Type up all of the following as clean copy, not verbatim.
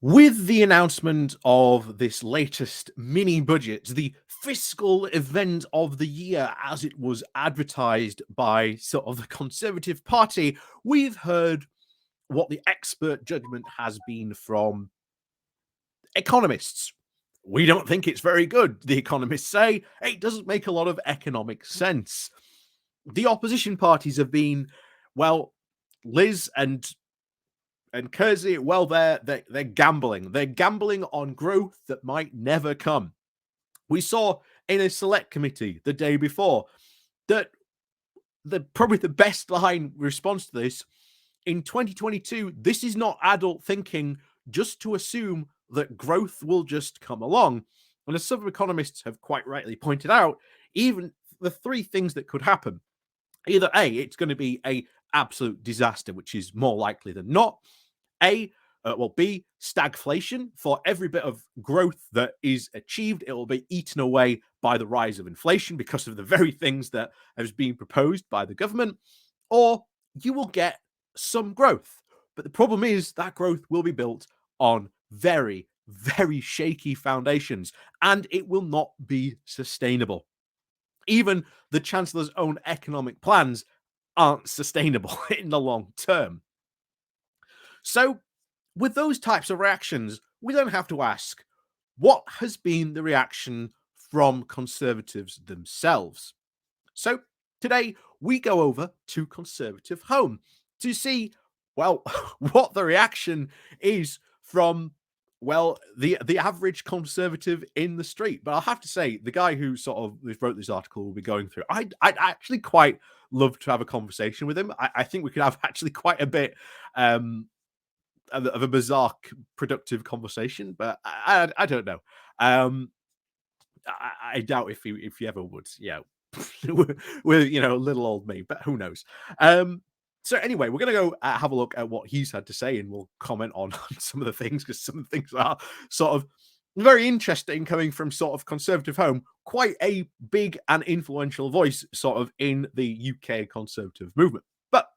With the announcement of this latest mini budget, the fiscal event of the year as it was advertised by sort of the Conservative Party, we've heard what the expert judgment has been from economists. We don't think it's very good, the economists say. It doesn't make a lot of economic sense. The opposition parties have been, well, Liz and Kersey, well, they're gambling. They're gambling on growth that might never come. We saw in a select committee the day before that probably the best line response to this in 2022. This is not adult thinking just to assume that growth will just come along. And as some economists have quite rightly pointed out, even the three things that could happen: either A, it's going to be a absolute disaster, which is more likely than not. B, stagflation. For every bit of growth that is achieved, it will be eaten away by the rise of inflation because of the very things that has been proposed by the government. Or you will get some growth. But the problem is that growth will be built on very, very shaky foundations, and it will not be sustainable. Even the Chancellor's own economic plans aren't sustainable in the long term. So, with those types of reactions, we don't have to ask, what has been the reaction from Conservatives themselves? So, today we go over to Conservative Home to see, well, what the reaction is from, well, the average Conservative in the street. But I'll have to say, the guy who sort of wrote this article will be going through, I'd actually quite love to have a conversation with him. I think we could have actually quite a bit of a bizarre, productive conversation, but I don't know. I doubt if he ever would. Yeah, with little old me, but who knows? So anyway, we're gonna go have a look at what he's had to say, and we'll comment on some of the things, because some of the things are sort of very interesting, coming from sort of Conservative Home, quite a big and influential voice sort of in the UK Conservative movement. But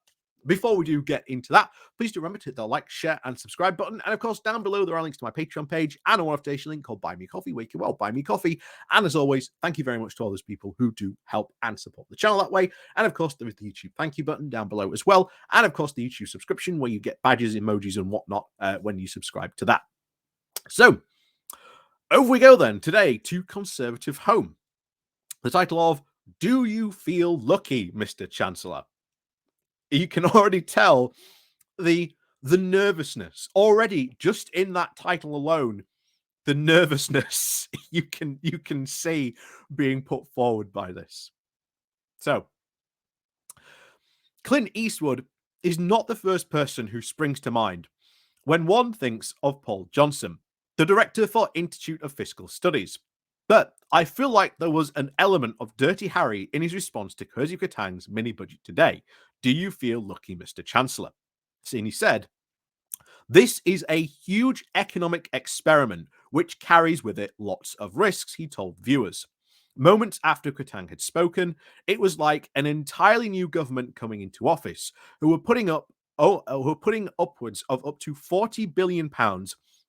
before we do get into that, please do remember to hit the like, share, and subscribe button. And of course, down below, there are links to my Patreon page and a one-off donation link called Buy Me Coffee, where you can, well, buy me coffee. And as always, thank you very much to all those people who do help and support the channel that way. And of course, there is the YouTube thank you button down below as well. And of course, the YouTube subscription, where you get badges, emojis, and whatnot when you subscribe to that. So, over we go then, today to Conservative Home. The title of, Do You Feel Lucky, Mr. Chancellor? You can already tell the nervousness already just in that title alone. The nervousness you can see being put forward by this. So, Clint Eastwood is not the first person who springs to mind when one thinks of Paul Johnson, the director for Institute of Fiscal Studies. But I feel like there was an element of Dirty Harry in his response to Kersey Katang's mini budget today. Do you feel lucky, Mr. Chancellor? Seeing he said, this is a huge economic experiment which carries with it lots of risks, he told viewers. Moments after Katang had spoken, it was like an entirely new government coming into office, who were putting upwards of up to £40 billion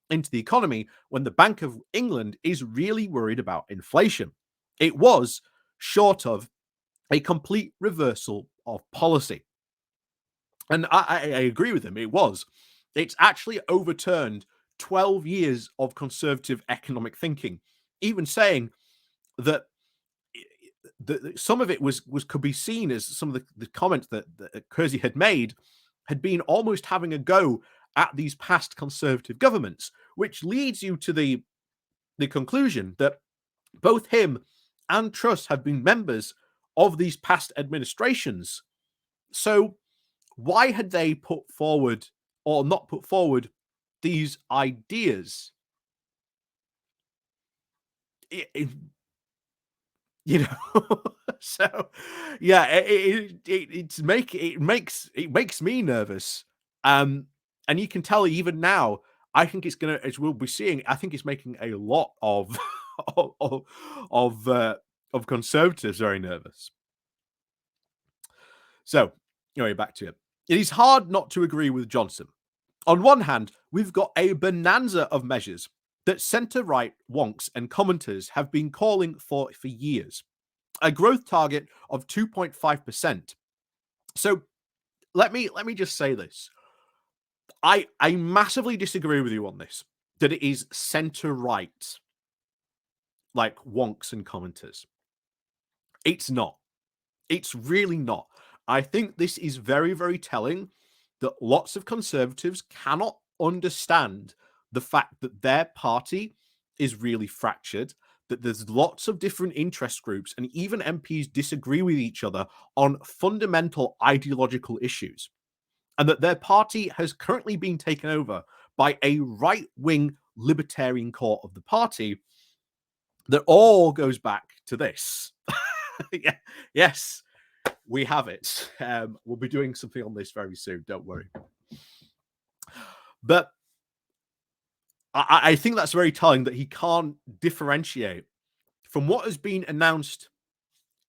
into the economy when the Bank of England is really worried about inflation. It was, short of, a complete reversal of policy. And I agree with him. It was. It's actually overturned 12 years of conservative economic thinking, even saying that some of it could be seen as some of the comments that Kersey had made had been almost having a go at these past conservative governments, which leads you to the conclusion that both him and Truss have been members of these past administrations. So why had they put forward or not put forward these ideas? So yeah, it makes me nervous. And you can tell even now, I think as we'll be seeing, I think it's making a lot of of conservatives very nervous. So, anyway, back to it. It is hard not to agree with Johnson. On one hand, we've got a bonanza of measures that centre-right wonks and commenters have been calling for years. A growth target of 2.5%. So let me just say this. I massively disagree with you on this, that it is centre-right, like wonks and commenters. It's not. It's really not. I think this is very, very telling that lots of conservatives cannot understand the fact that their party is really fractured, that there's lots of different interest groups, and even MPs disagree with each other on fundamental ideological issues, and that their party has currently been taken over by a right-wing libertarian core of the party that all goes back to this. Yeah, yes, we have it. We'll be doing something on this very soon. Don't worry. But I think that's very telling that he can't differentiate from what has been announced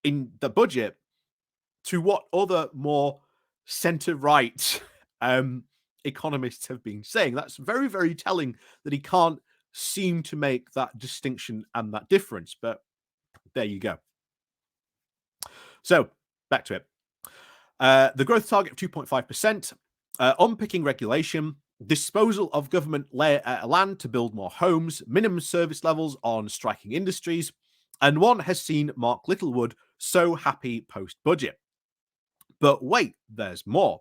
in the budget to what other more centre-right economists have been saying. That's very, very telling that he can't seem to make that distinction and that difference. But there you go. So back to it. The growth target of 2.5%, unpicking regulation, disposal of government land to build more homes, minimum service levels on striking industries, and one has seen Mark Littlewood so happy post-budget. But wait, there's more.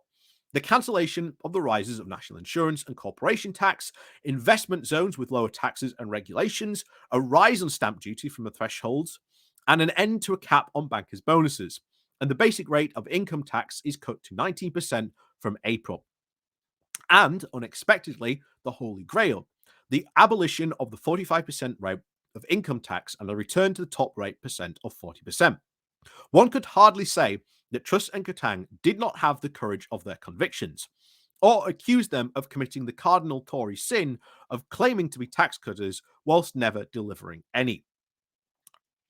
The cancellation of the rises of national insurance and corporation tax, investment zones with lower taxes and regulations, a rise on stamp duty from the thresholds, and an end to a cap on bankers' bonuses. And the basic rate of income tax is cut to 19% from April. And, unexpectedly, the Holy Grail, the abolition of the 45% rate of income tax and a return to the top rate percent of 40%. One could hardly say that Truss and Keating did not have the courage of their convictions, or accuse them of committing the cardinal Tory sin of claiming to be tax cutters whilst never delivering any.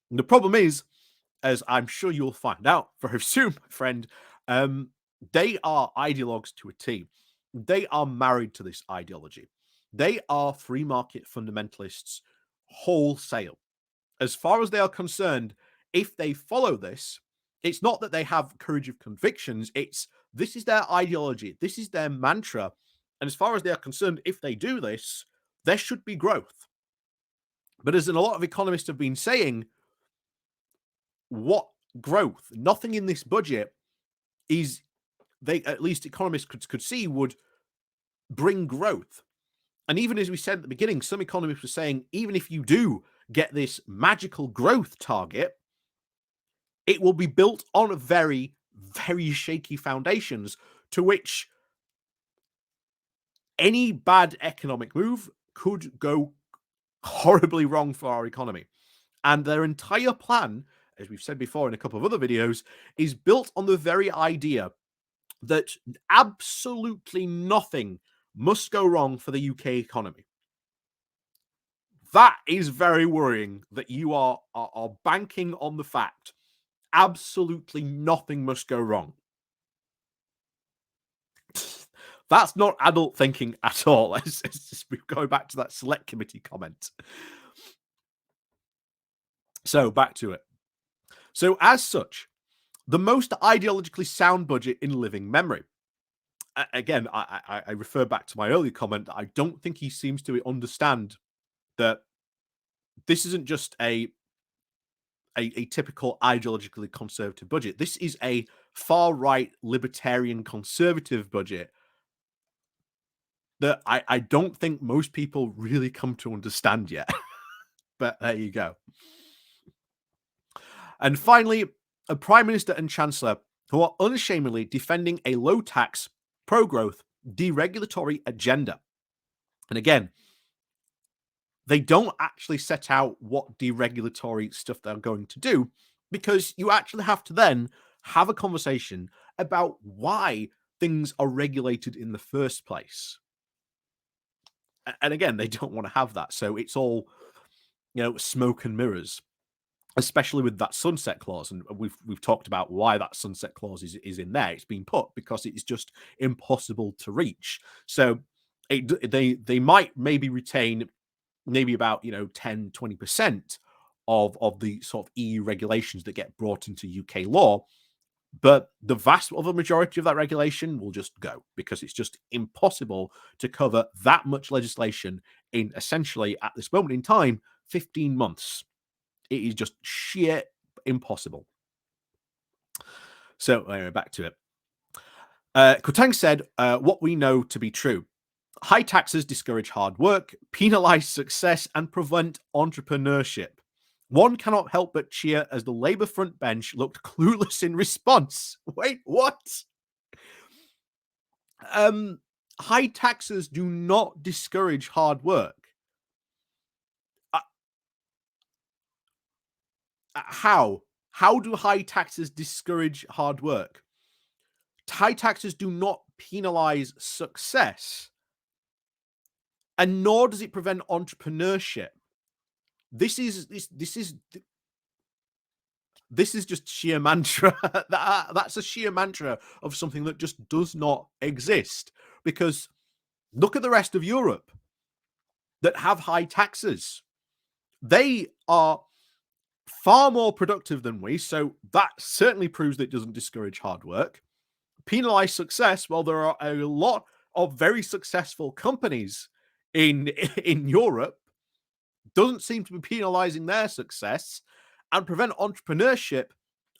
And the problem is, as I'm sure you'll find out very soon, my friend, they are ideologues to a T. They are married to this ideology. They are free market fundamentalists wholesale. As far as they are concerned, if they follow this, it's not that they have courage of convictions, this is their ideology, this is their mantra. And as far as they are concerned, if they do this, there should be growth. But as a lot of economists have been saying, what growth? Nothing in this budget is, they at least economists could see, would bring growth. And even as we said at the beginning, some economists were saying, even if you do get this magical growth target, it will be built on very, very shaky foundations, to which any bad economic move could go horribly wrong for our economy. And their entire plan, as we've said before in a couple of other videos, is built on the very idea that absolutely nothing must go wrong for the UK economy. That is very worrying, that you are banking on the fact absolutely nothing must go wrong. That's not adult thinking at all. We're going back to that select committee comment. So back to it. So as such, the most ideologically sound budget in living memory. Again, I refer back to my earlier comment that I don't think he seems to understand that this isn't just a typical ideologically conservative budget. This is a far-right libertarian conservative budget that I don't think most people really come to understand yet. But there you go. And finally, a Prime Minister and Chancellor who are unashamedly defending a low-tax, pro-growth, deregulatory agenda. And again, they don't actually set out what deregulatory stuff they're going to do, because you actually have to then have a conversation about why things are regulated in the first place. And again, they don't want to have that. So it's all, smoke and mirrors, especially with that sunset clause. And we've talked about why that sunset clause is in there. It's been put because it is just impossible to reach. So They might maybe retain maybe about 10-20% of the sort of EU regulations that get brought into UK law, but the vast other majority of that regulation will just go because it's just impossible to cover that much legislation in essentially, at this moment in time, 15 months. It is just sheer impossible. So anyway, back to it. Kotang said, what we know to be true. High taxes discourage hard work, penalize success, and prevent entrepreneurship. One cannot help but cheer as the Labour front bench looked clueless in response. Wait, what? High taxes do not discourage hard work. How? How do high taxes discourage hard work? High taxes do not penalize success, and nor does it prevent entrepreneurship. This is just sheer mantra. That's a sheer mantra of something that just does not exist. Because look at the rest of Europe that have high taxes. They are far more productive than we, so that certainly proves that it doesn't discourage hard work. Penalize success, well, there are a lot of very successful companies in Europe. Doesn't seem to be penalizing their success. And prevent entrepreneurship,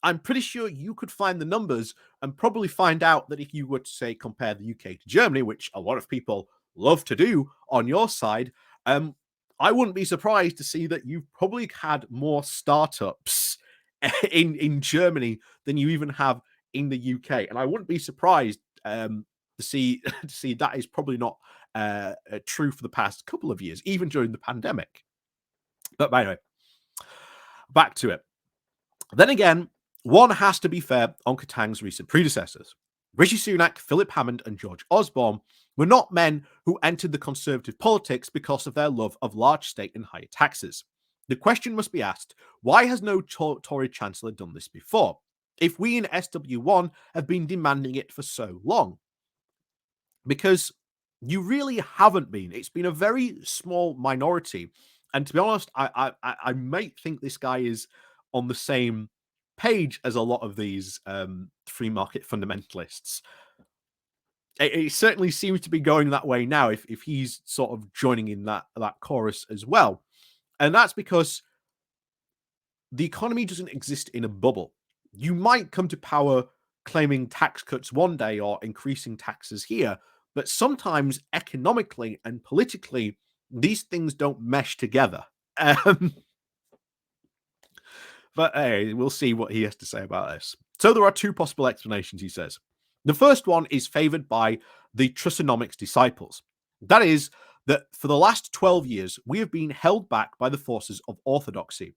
I'm pretty sure you could find the numbers and probably find out that if you were to, say, compare the UK to Germany, which a lot of people love to do on your side, I wouldn't be surprised to see that you've probably had more startups in Germany than you even have in the UK. And I wouldn't be surprised to see that is probably not true for the past couple of years, even during the pandemic. But anyway, back to it. Then again, one has to be fair on Kotang's recent predecessors. Rishi Sunak, Philip Hammond, and George Osborne were not men who entered the Conservative politics because of their love of large state and higher taxes. The question must be asked, why has no Tory Chancellor done this before, if we in SW1 have been demanding it for so long? Because you really haven't been. It's been a very small minority. And to be honest, I might think this guy is on the same page as a lot of these free market fundamentalists. It certainly seems to be going that way now, if he's sort of joining in that chorus as well. And that's because the economy doesn't exist in a bubble. You might come to power claiming tax cuts one day or increasing taxes here, but sometimes economically and politically, these things don't mesh together. But hey, we'll see what he has to say about this. So there are two possible explanations, he says. The first one is favored by the Trussonomics disciples. That is, that for the last 12 years, we have been held back by the forces of orthodoxy.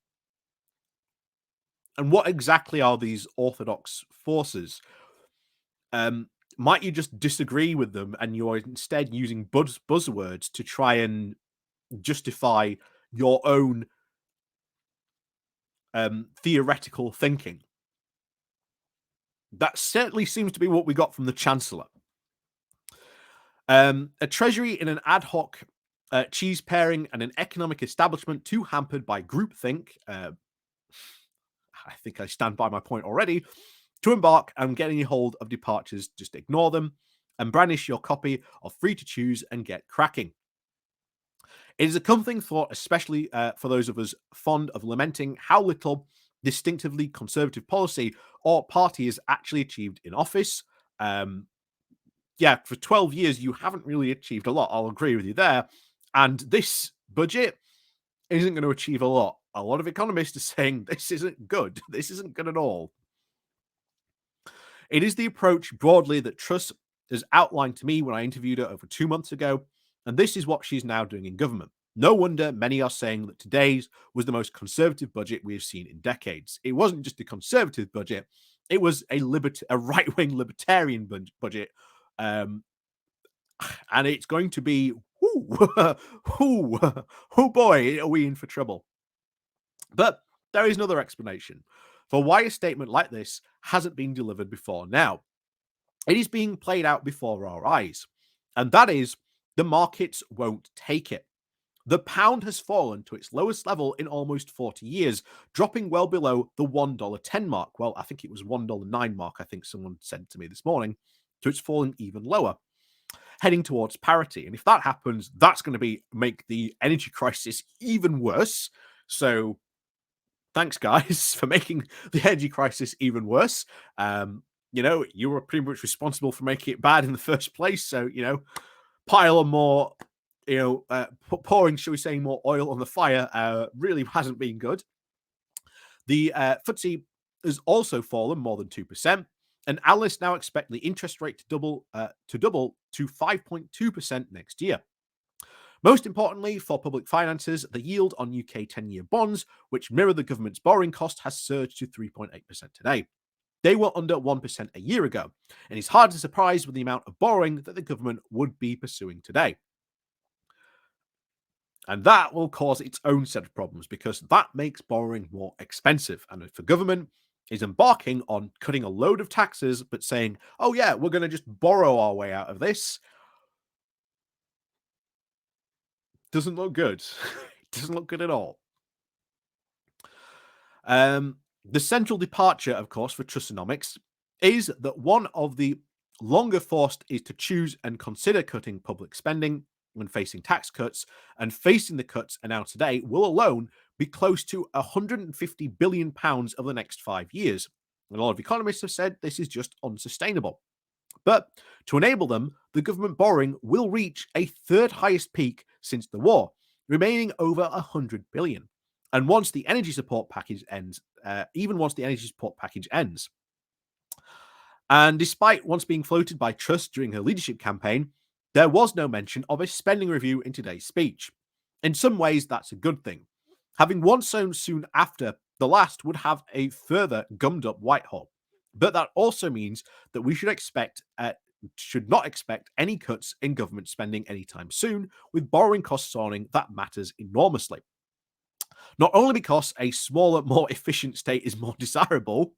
And what exactly are these orthodox forces? Might you just disagree with them and you're instead using buzzwords to try and justify your own theoretical thinking? That certainly seems to be what we got from the Chancellor. A treasury in an ad hoc cheese pairing and an economic establishment too hampered by groupthink. I think I stand by my point already. To embark and get any hold of departures, just ignore them and brandish your copy of Free to Choose and get cracking. It is a comforting thought, especially for those of us fond of lamenting how little distinctively conservative policy or party has actually achieved in office. Yeah, for 12 years, you haven't really achieved a lot. I'll agree with you there. And this budget isn't going to achieve a lot. A lot of economists are saying this isn't good. This isn't good at all. It is the approach broadly that Truss has outlined to me when I interviewed her over 2 months ago, and this is what she's now doing in government. No wonder many are saying that today's was the most conservative budget we have seen in decades. It wasn't just a conservative budget, it was a right-wing libertarian budget. And it's going to be, oh boy, are we in for trouble. But there is another explanation for why a statement like this hasn't been delivered before now. It is being played out before our eyes. And that is the markets won't take it. The pound has fallen to its lowest level in almost 40 years, dropping well below the $1.10 mark. Well, I think it was $1.09 mark, I think someone said to me this morning. So it's falling even lower, heading towards parity. And if that happens, that's going to make the energy crisis even worse. So thanks, guys, for making the energy crisis even worse. You were pretty much responsible for making it bad in the first place. So, pile on more, pouring, shall we say, more oil on the fire really hasn't been good. The FTSE has also fallen more than 2%, and analysts now expect the interest rate to double to 5.2% next year. Most importantly, for public finances, the yield on UK 10-year bonds, which mirror the government's borrowing cost, has surged to 3.8% today. They were under 1% a year ago, and it's hard to surprise with the amount of borrowing that the government would be pursuing today. And that will cause its own set of problems because that makes borrowing more expensive. And if the government is embarking on cutting a load of taxes, but saying, oh, yeah, we're going to just borrow our way out of this, doesn't look good. It doesn't look good at all. The central departure, of course, for Trussonomics is that one of the longer forced is to choose and consider cutting public spending when facing tax cuts, and facing the cuts announced today will alone be close to £150 billion over the next 5 years. And a lot of economists have said this is just unsustainable. But to enable them, the government borrowing will reach a third highest peak since the war, remaining over £100 billion. And once the energy support package ends, and despite once being floated by Truss during her leadership campaign, there was no mention of a spending review in today's speech. In some ways, that's a good thing. Having one so soon after the last would have a further gummed up Whitehall. But that also means that we should not expect any cuts in government spending anytime soon, with borrowing costs soaring. That matters enormously. Not only because a smaller, more efficient state is more desirable.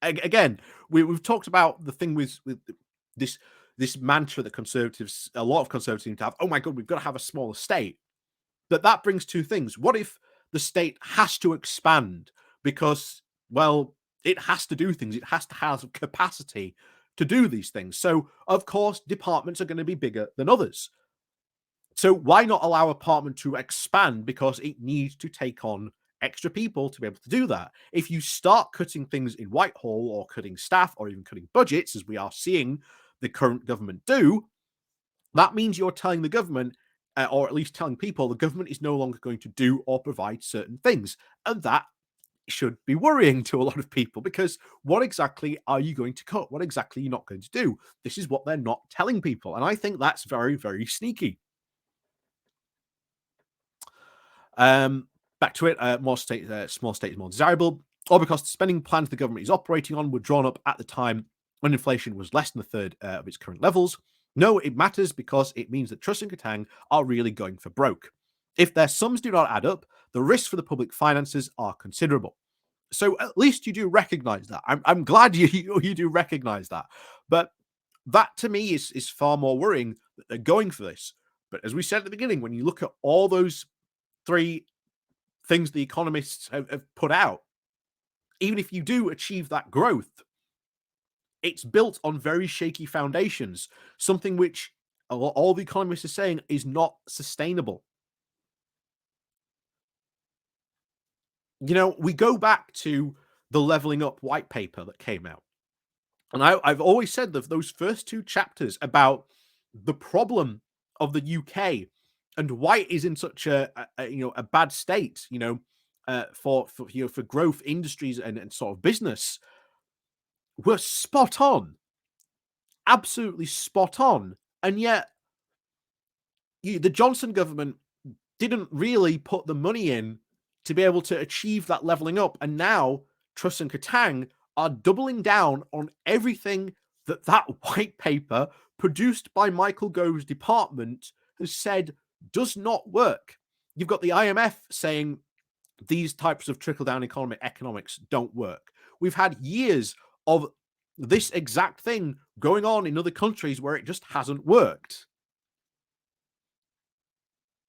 Again, we've talked about the thing with this mantra that a lot of conservatives seem to have. Oh my God, we've got to have a smaller state. That brings two things. What if the state has to expand because, well, it has to do things. It has to have capacity to do these things. So, of course, departments are going to be bigger than others. So why not allow a department to expand because it needs to take on extra people to be able to do that? If you start cutting things in Whitehall or cutting staff or even cutting budgets, as we are seeing the current government do, that means you're telling the government, or at least telling people, the government is no longer going to do or provide certain things. And that should be worrying to a lot of people, because what exactly are you going to cut? What exactly are you not going to do? This is what they're not telling people. And I think that's very, very sneaky. Back to it, small state is more desirable, or because the spending plans the government is operating on were drawn up at the time when inflation was less than a third of its current levels. No, it matters because it means that Truss and Katang are really going for broke. If their sums do not add up, the risks for the public finances are considerable. So at least you do recognize that. I'm glad you do recognize that. But that to me is far more worrying that they're going for this. But as we said at the beginning, when you look at all those three things the economists have put out, even if you do achieve that growth, it's built on very shaky foundations, something which all the economists are saying is not sustainable. We go back to the leveling up white paper that came out. And I've always said that those first two chapters about the problem of the UK and why it is in such a bad state, for growth industries and sort of business, were spot on, absolutely spot on. And yet, the Johnson government didn't really put the money in to be able to achieve that leveling up. And now Truss and Katang are doubling down on everything that white paper produced by Michael Gove's department has said does not work. You've got the IMF saying these types of trickle-down economics don't work. We've had years of this exact thing going on in other countries where it just hasn't worked.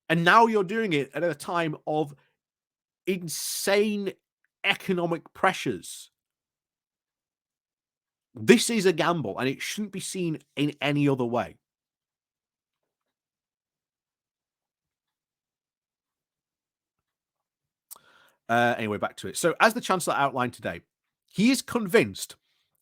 And now you're doing it at a time of insane economic pressures. This is a gamble, and it shouldn't be seen in any other way. Anyway, back to it. So, as the Chancellor outlined today, he is convinced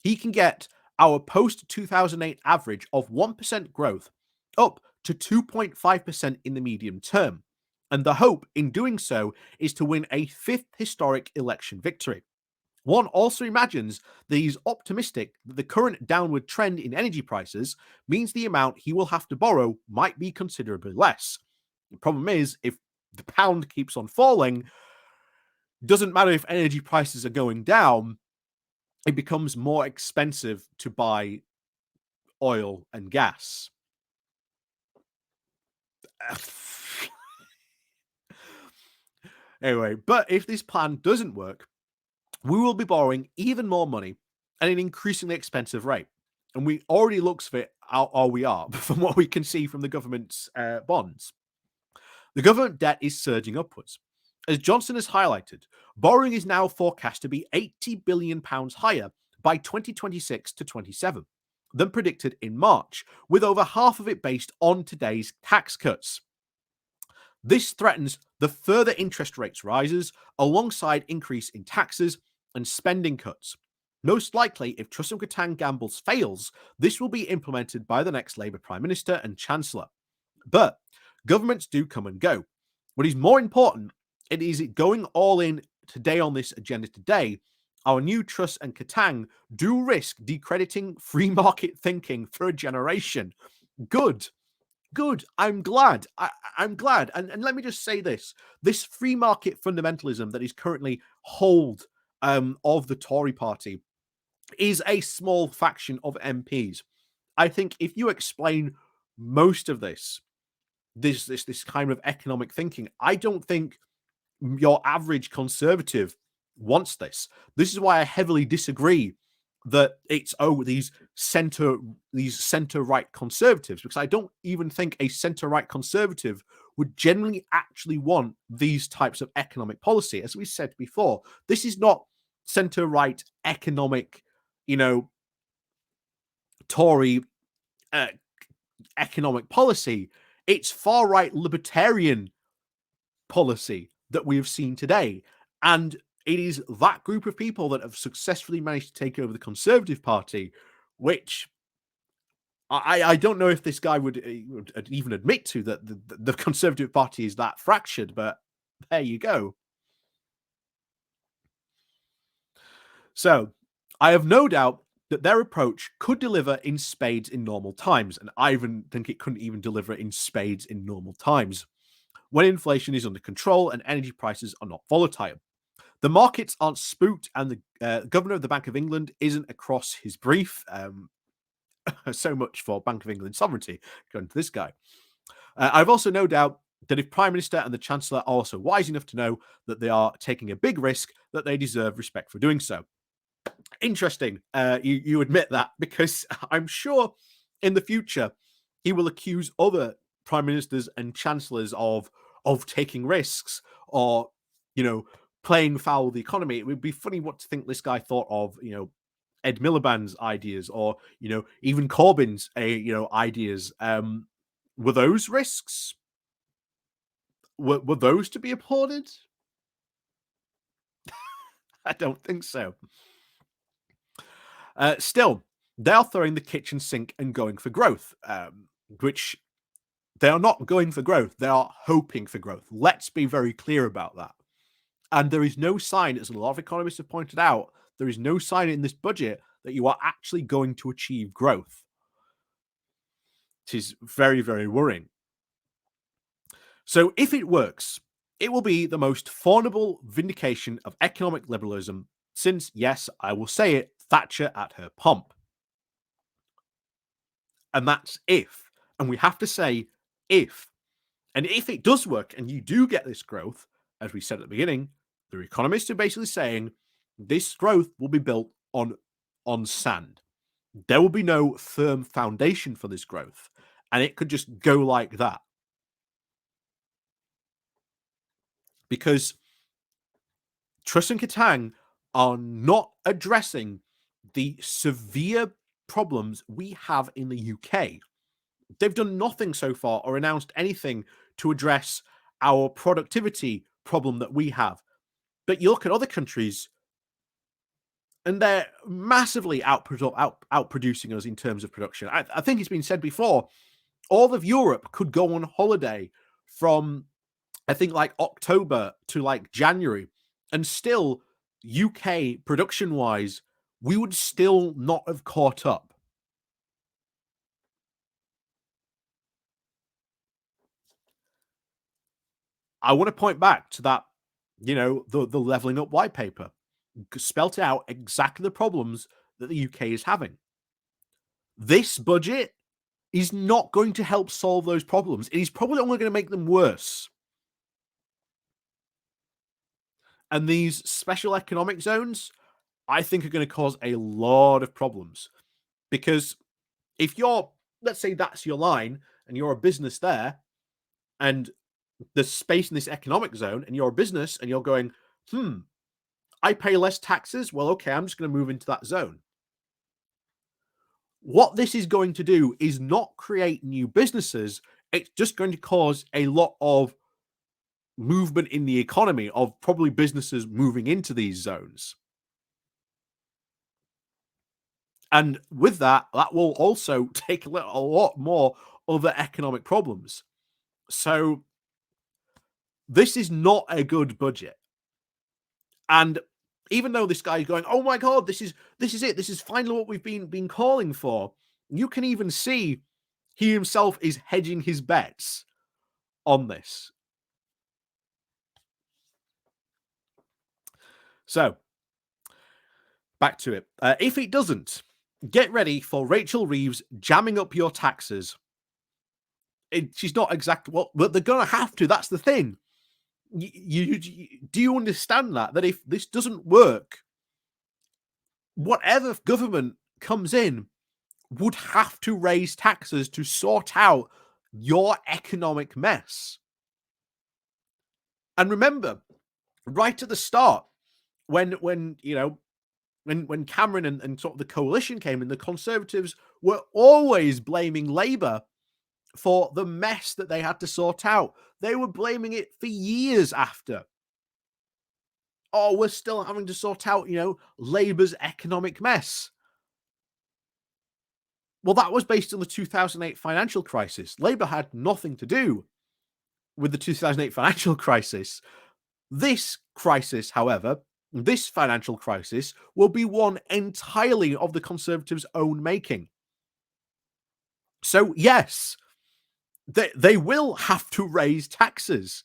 he can get our post 2008 average of 1% growth up to 2.5% in the medium term. And the hope in doing so is to win a fifth historic election victory. One also imagines that he's optimistic that the current downward trend in energy prices means the amount he will have to borrow might be considerably less. The problem is, if the pound keeps on falling, doesn't matter if energy prices are going down, it becomes more expensive to buy oil and gas. Anyway, but if this plan doesn't work, we will be borrowing even more money at an increasingly expensive rate. And we already looks for it, or we are, from what we can see from the government's bonds. The government debt is surging upwards. As Johnson has highlighted, borrowing is now forecast to be £80 billion higher by 2026 to 27 than predicted in March, with over half of it based on today's tax cuts. This threatens the further interest rates rises alongside increase in taxes and spending cuts. Most likely, if Trust and Katang Gambles fails, this will be implemented by the next Labour Prime Minister and Chancellor. But governments do come and go. What is more important, it is it going all in today on this agenda today. Our new Truss and Katang do risk decrediting free market thinking for a generation. Good. Good. I'm glad. I'm glad. And let me just say this: this free market fundamentalism that is currently hold of the Tory party is a small faction of MPs. I think if you explain most of this kind of economic thinking, I don't think your average conservative wants this. This is why I heavily disagree that it's these center right conservatives, because I don't even think a center right conservative would generally actually want these types of economic policy. As we said before, this is not center right economic, you know, Tory uh, economic policy. It's far right libertarian policy that we have seen today. And it is that group of people that have successfully managed to take over the Conservative Party, which I don't know if this guy would even admit to that the Conservative Party is that fractured, but there you go. So I have no doubt that their approach could deliver in spades in normal times. And I even think it couldn't even deliver in spades in normal times, when inflation is under control and energy prices are not volatile. The markets aren't spooked, and the governor of the Bank of England isn't across his brief. So much for Bank of England sovereignty, going to this guy. I've also no doubt that if Prime Minister and the Chancellor are also wise enough to know that they are taking a big risk, that they deserve respect for doing so. Interesting. You admit that, because I'm sure in the future he will accuse other prime ministers and chancellors of taking risks, or playing foul with the economy. It would be funny what to think this guy thought of Ed Miliband's ideas, or even Corbyn's ideas. Were those risks? Were those to be applauded? I don't think so. Still, they are throwing the kitchen sink and going for growth, which they are not going for growth. They are hoping for growth. Let's be very clear about that. And there is no sign, as a lot of economists have pointed out, there is no sign in this budget that you are actually going to achieve growth. It is very, very worrying. So if it works, it will be the most formidable vindication of economic liberalism since, yes, I will say it, Thatcher at her pomp. And that's if. And we have to say if. And if it does work and you do get this growth, as we said at the beginning, the economists are basically saying this growth will be built on sand. There will be no firm foundation for this growth, and it could just go like that. because Truss and Katang are not addressing the severe problems we have in the UK. They've done nothing so far or announced anything to address our productivity problem that we have. But you look at other countries and they're massively outproducing us in terms of production. I think it's been said before, all of Europe could go on holiday from, I think, like October to like January, and still UK production wise, we would still not have caught up. I want to point back to that, the leveling up white paper spelt out exactly the problems that the UK is having. This budget is not going to help solve those problems. It is probably only going to make them worse. And these special economic zones, I think, are going to cause a lot of problems. Because if you're, let's say that's your line and you're a business there, and there's space in this economic zone, and you're a business and you're going, I pay less taxes. Well, okay, I'm just going to move into that zone. What this is going to do is not create new businesses. It's just going to cause a lot of movement in the economy of probably businesses moving into these zones. And with that, that will also take a lot more other economic problems. So this is not a good budget. And even though this guy's going, oh my God, this is it. This is finally what we've been calling for. You can even see he himself is hedging his bets on this. So back to it. If it doesn't, get ready for Rachel Reeves jamming up your taxes. She's not exactly what, but they're going to have to. That's the thing. You do you understand that if this doesn't work, whatever government comes in would have to raise taxes to sort out your economic mess. And remember, right at the start, when Cameron and sort of the coalition came in, the Conservatives were always blaming Labour for the mess that they had to sort out. They were blaming it for years after. Oh, we're still having to sort out, Labour's economic mess. Well, that was based on the 2008 financial crisis. Labour had nothing to do with the 2008 financial crisis. This crisis, however, this financial crisis will be one entirely of the Conservatives' own making. So, yes, they will have to raise taxes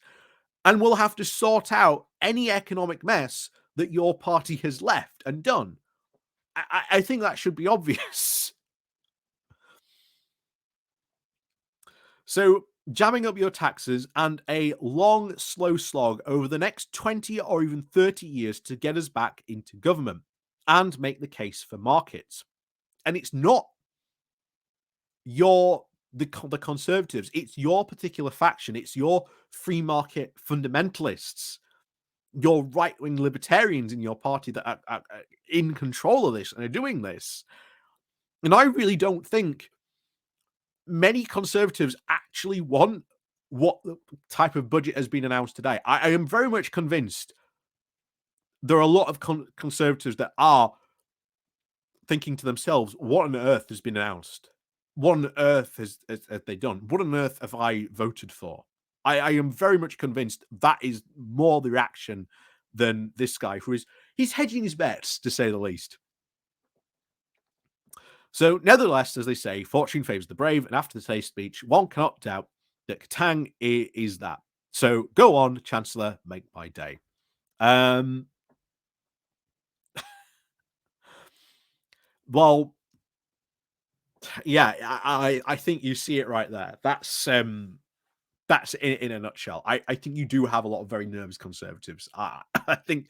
and will have to sort out any economic mess that your party has left and done. I think that should be obvious. So, jamming up your taxes and a long, slow slog over the next 20 or even 30 years to get us back into government and make the case for markets. And it's not the Conservatives, it's your particular faction, it's your free market fundamentalists, your right-wing libertarians in your party that are in control of this and are doing this. And I really don't think many Conservatives actually want what the type of budget has been announced today. I am very much convinced there are a lot of Conservatives that are thinking to themselves, what on earth has been announced? What on earth has they done? What on earth have I voted for? I am very much convinced that is more the reaction than this guy he's hedging his bets, to say the least. So, nevertheless, as they say, fortune favours the brave, and after today's speech, one cannot doubt that Katang is that. So, go on, Chancellor, make my day. Well, yeah, I think you see it right there. That's in a nutshell. I think you do have a lot of very nervous Conservatives. I think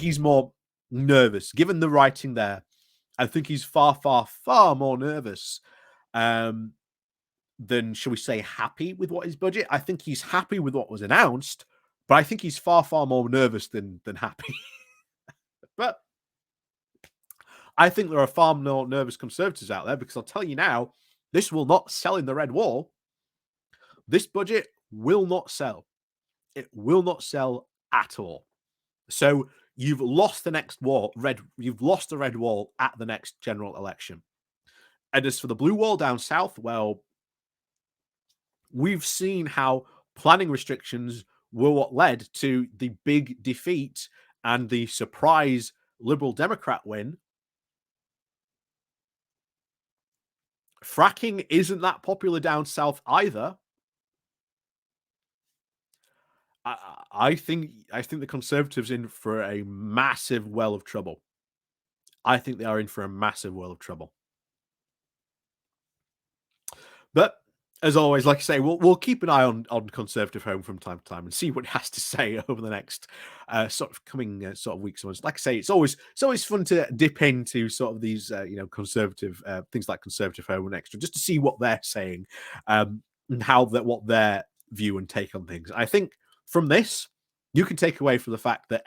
he's more nervous, given the writing there. I think he's far, far, far more nervous than, shall we say, happy with what his budget. I think he's happy with what was announced, But I think he's far, far more nervous than happy. But I think there are far more nervous conservatives out there because I'll tell you now, this will not sell in the red wall. This budget will not sell. It will not sell at all. So you've lost the next war. You've lost the red wall at the next general election. And as for the blue wall down south, well, we've seen how planning restrictions were what led to the big defeat and the surprise Liberal Democrat win. Fracking isn't that popular down south either. I think the Conservatives in for a massive well of trouble. I think they are in for a massive well of trouble. But as always, like I say, we'll keep an eye on Conservative Home from time to time and see what it has to say over the next sort of coming sort of weeks. Like I say, it's always fun to dip into sort of these conservative things like Conservative Home and Extra just to see what they're saying and what their view and take on things. I think from this you can take away from the fact that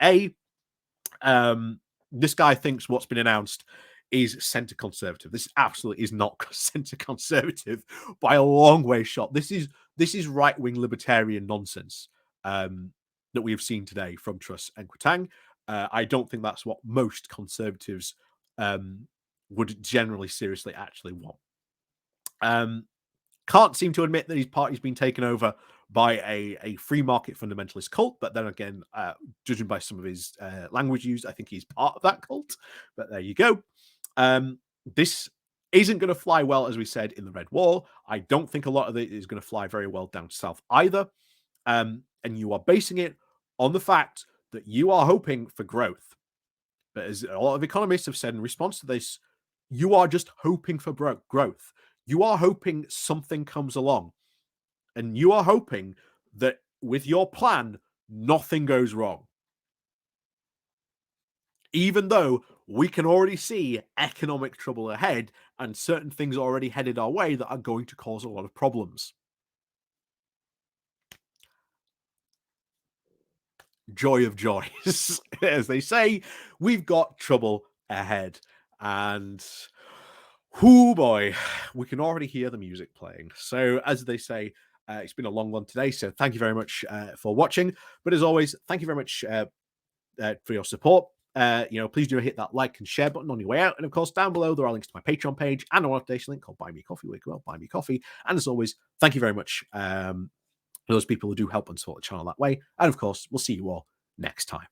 this guy thinks what's been announced is centre conservative. This absolutely is not centre conservative by a long way shot. This is right wing libertarian nonsense that we have seen today from Truss and Quatang. I don't think that's what most conservatives would generally seriously actually want. Can't seem to admit that his party's been taken over by a free market fundamentalist cult. But then again, judging by some of his language used, I think he's part of that cult. But there you go. This isn't going to fly well, as we said, in the red wall. I don't think a lot of it is going to fly very well down south either. And you are basing it on the fact that you are hoping for growth. But as a lot of economists have said in response to this, you are just hoping for growth. You are hoping something comes along. And you are hoping that with your plan, nothing goes wrong. Even though we can already see economic trouble ahead and certain things already headed our way that are going to cause a lot of problems. Joy of joys. As they say, we've got trouble ahead. And oh boy, we can already hear the music playing. So as they say, it's been a long one today. So thank you very much for watching. But as always, thank you very much for your support. Please do hit that like and share button on your way out. And of course, down below, there are links to my Patreon page and a donation link called Buy Me Coffee, where you can buy me coffee. And as always, thank you very much for those people who do help and support the channel that way. And of course, we'll see you all next time.